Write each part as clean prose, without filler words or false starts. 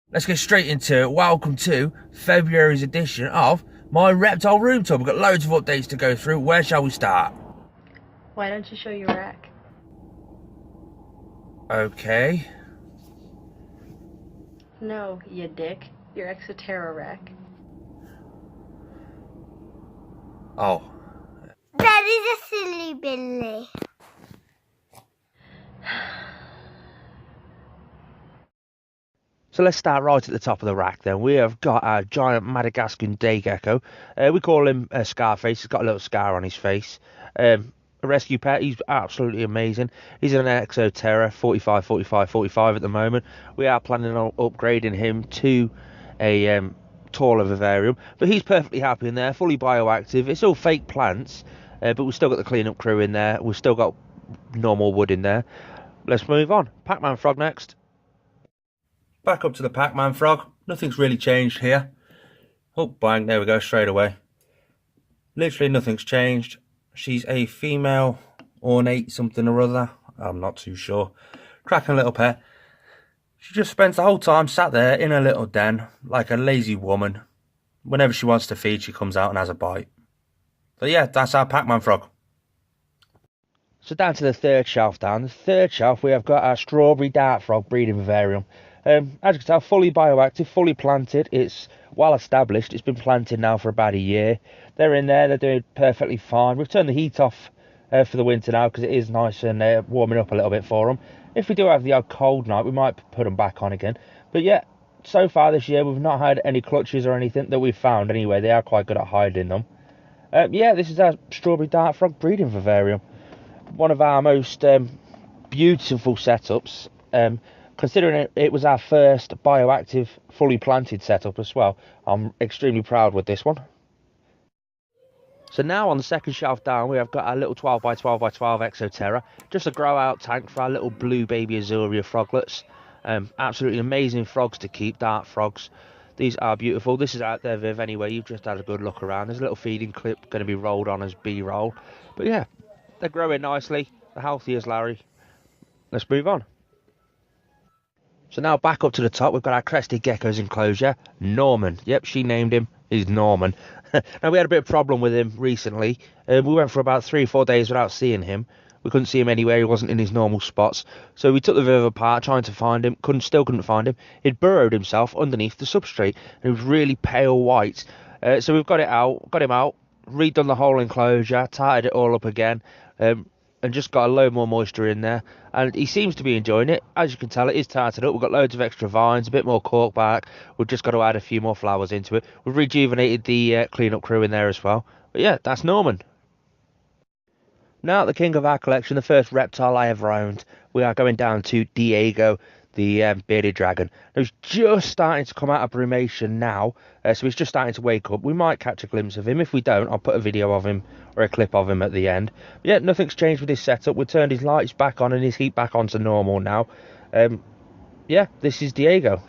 Let's get straight into it. Welcome to February's edition of my reptile room tour. We've got loads of updates to go through. Where shall we start? Why don't you show your rack? Okay. No, you dick. Your Exoterra rack. Oh. That is a silly Billy. So let's start right at the top of the rack then. We have got our giant Madagascan day gecko. We call him Scarface. He's got a little scar on his face. A rescue pet. He's absolutely amazing. He's an Exoterra 45, 45, 45 at the moment. We are planning on upgrading him to a taller vivarium. But he's perfectly happy in there, fully bioactive. It's all fake plants, but we've still got the cleanup crew in there. We've still got normal wood in there. Let's move on. Pacman Frog next. Back up to the Pacman Frog. Nothing's really changed here. Oh, bang, there we go, straight away. Literally nothing's changed. She's a female ornate something or other. I'm not too sure. Cracking little pet. She just spends the whole time sat there in her little den like a lazy woman. Whenever she wants to feed, she comes out and has a bite. But yeah, that's our Pacman Frog. So down to the third shelf down. The third shelf we have got our strawberry dart frog breeding vivarium. As you can tell, fully bioactive, fully planted. It's well established. It's been planted now for about a year. They're in there. They're doing perfectly fine. We've turned the heat off for the winter now because it is nice and warming up a little bit for them. If we do have the odd cold night, we might put them back on again. But yeah, so far this year, we've not had any clutches or anything that we've found anyway. They are quite good at hiding them. Yeah, this is our strawberry dart frog breeding vivarium. One of our most beautiful setups. Considering it was our first bioactive, fully planted setup as well, I'm extremely proud with this one. So now on the second shelf down, we have got our little 12 by 12 by 12 Exoterra, just a grow out tank for our little blue baby Azuria froglets. Absolutely amazing frogs to keep, dart frogs. These are beautiful. This is out there, Viv, anyway. You've just had a good look around. There's a little feeding clip going to be rolled on as B-roll. But yeah, they're growing nicely. They're healthy as Larry. Let's move on. So now back up to the top, we've got our Crested Gecko's enclosure. Norman. Yep, she named him. He's Norman. Now, we had a bit of problem with him recently. We went for about 3 or 4 days without seeing him. We couldn't see him anywhere. He wasn't in his normal spots. So we took the Viv apart, trying to find him. Still couldn't find him. He'd burrowed himself underneath the substrate. And he was really pale white. So we've got him out, redone the whole enclosure, tied it all up again. And just got a load more moisture in there, and he seems to be enjoying it. As you can tell, it is tarted up. We've got loads of extra vines, a bit more cork bark. We've just got to add a few more flowers into it. We've rejuvenated the cleanup crew in there as well. But yeah, that's Norman. Now the king of our collection, the first reptile I ever owned, we are going down to Diego, the bearded dragon. Now, he's just starting to come out of brumation now, so he's just starting to wake up. We might catch a glimpse of him. If we don't, I'll put a video of him or a clip of him at the end. But yeah, nothing's changed with his setup. We've turned his lights back on and his heat back on to normal now. Yeah, this is Diego.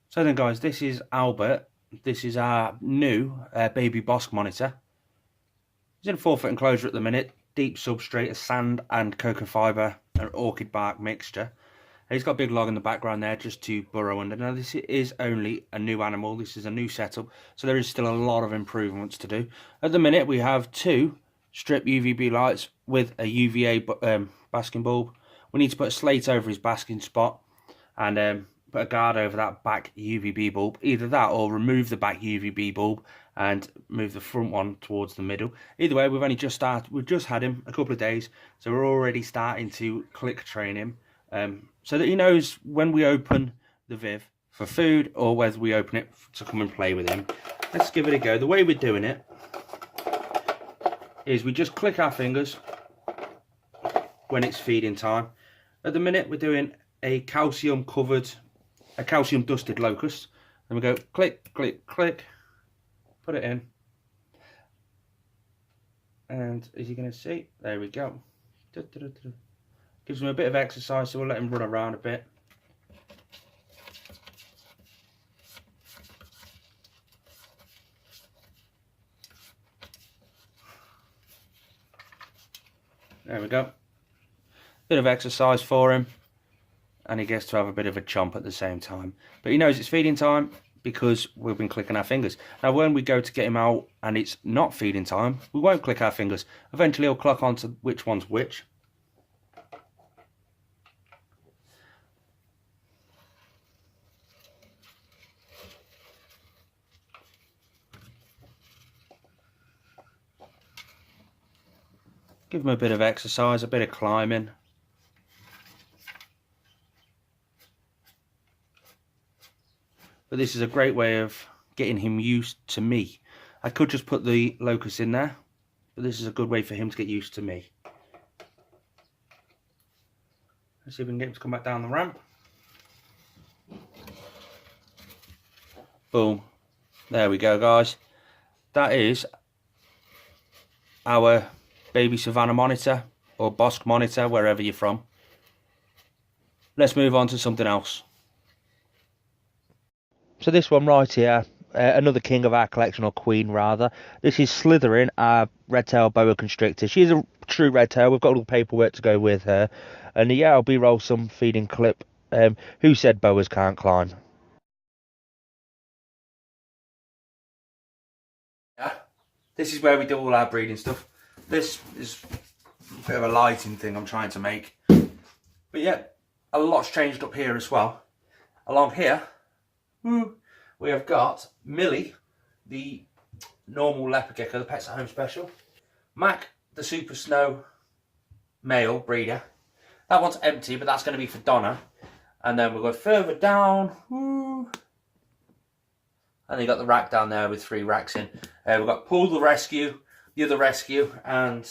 So then, guys, this is Albert. This is our new baby Bosque monitor. He's in a 4-foot enclosure at the minute. Deep substrate of sand and cocoa fibre and orchid bark mixture. And he's got a big log in the background there just to burrow under. Now, this is only a new animal. This is a new setup, so there is still a lot of improvements to do. At the minute, we have 2 strip UVB lights with a UVA basking bulb. We need to put a slate over his basking spot and put a guard over that back UVB bulb. Either that or remove the back UVB bulb and move the front one towards the middle. Either way, we've just had him a couple of days, so we're already starting to click train him, so that he knows when we open the Viv for food or whether we open it to come and play with him. Let's give it a go. The way we're doing it is we just click our fingers when it's feeding time. At the minute, we're doing a calcium dusted locust, and we go click, click, click. Put it in, and as you're going to see, there we go. Gives him a bit of exercise, so we'll let him run around a bit. There we go. Bit of exercise for him, and he gets to have a bit of a chomp at the same time. But he knows it's feeding time because we've been clicking our fingers. Now when we go to get him out and it's not feeding time, we won't click our fingers. Eventually he'll clock onto which one's which. Give him a bit of exercise, a bit of climbing. But this is a great way of getting him used to me. I could just put the locust in there, but this is a good way for him to get used to me. Let's see if we can get him to come back down the ramp. Boom. There we go, guys. That is our baby savannah monitor, or bosque monitor, wherever you're from. Let's move on to something else. So this one right here, another king of our collection, or queen rather. This is Slytherin, our Redtailed Boa Constrictor. She's a true redtail. We've got all the paperwork to go with her. And yeah, I'll B-roll some feeding clip. Who said boas can't climb? Yeah, this is where we do all our breeding stuff. This is a bit of a lighting thing I'm trying to make. But yeah, a lot's changed up here as well. Along here, we have got Millie, the normal leopard gecko, the Pets at Home special. Mac, the super snow male breeder. That one's empty, but that's going to be for Donna. And then we'll go further down. And you got the rack down there with 3 racks in. We've got Paul the rescue, the other rescue, and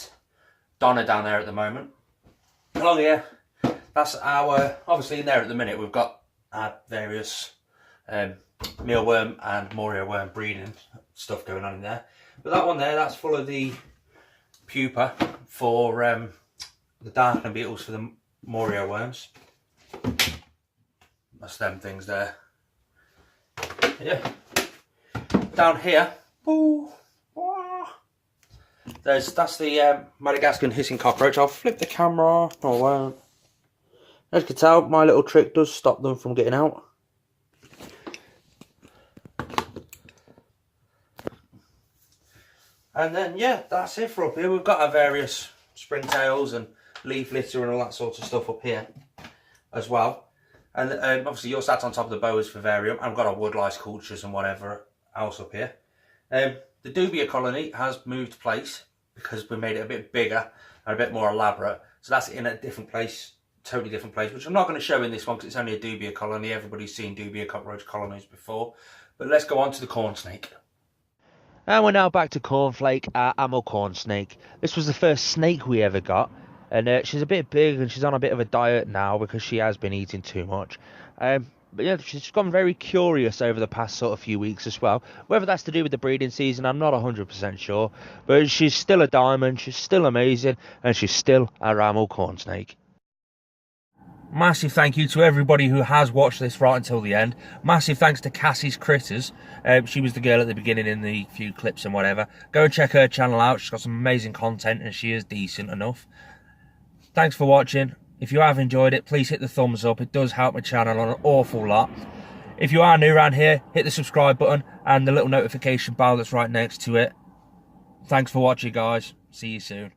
Donna down there at the moment. Along here, that's our, obviously in there at the minute, we've got our various mealworm and moria worm breeding stuff going on in there. But that one there, that's full of the pupa for the darkening beetles for the moria worms. That's them things there. Yeah. Down here, that's the Madagascan hissing cockroach. I'll flip the camera. Oh, well. As you can tell, my little trick does stop them from getting out. And then, yeah, that's it for up here. We've got our various springtails and leaf litter and all that sort of stuff up here as well. And obviously you're sat on top of the boas vivarium. I've got our wood lice cultures and whatever else up here. The dubia colony has moved place because we made it a bit bigger and a bit more elaborate. So that's in a different place, totally different place, which I'm not going to show in this one because it's only a dubia colony. Everybody's seen dubia cockroach colonies before. But let's go on to the corn snake. And we're now back to Cornflake, our ammo corn snake. This was the first snake we ever got. And she's a bit big and she's on a bit of a diet now because she has been eating too much. But yeah, she's gone very curious over the past sort of few weeks as well. Whether that's to do with the breeding season, I'm not 100% sure. But she's still a diamond, she's still amazing, and she's still our ammo corn snake. Massive thank you to everybody who has watched this right until the end. Massive thanks to Cassie's Critters. She was the girl at the beginning in the few clips and whatever. Go and check her channel out. She's got some amazing content and she is decent enough. Thanks for watching. If you have enjoyed it, please hit the thumbs up. It does help my channel an awful lot. If you are new around here, hit the subscribe button and the little notification bell that's right next to it. Thanks for watching, guys. See you soon.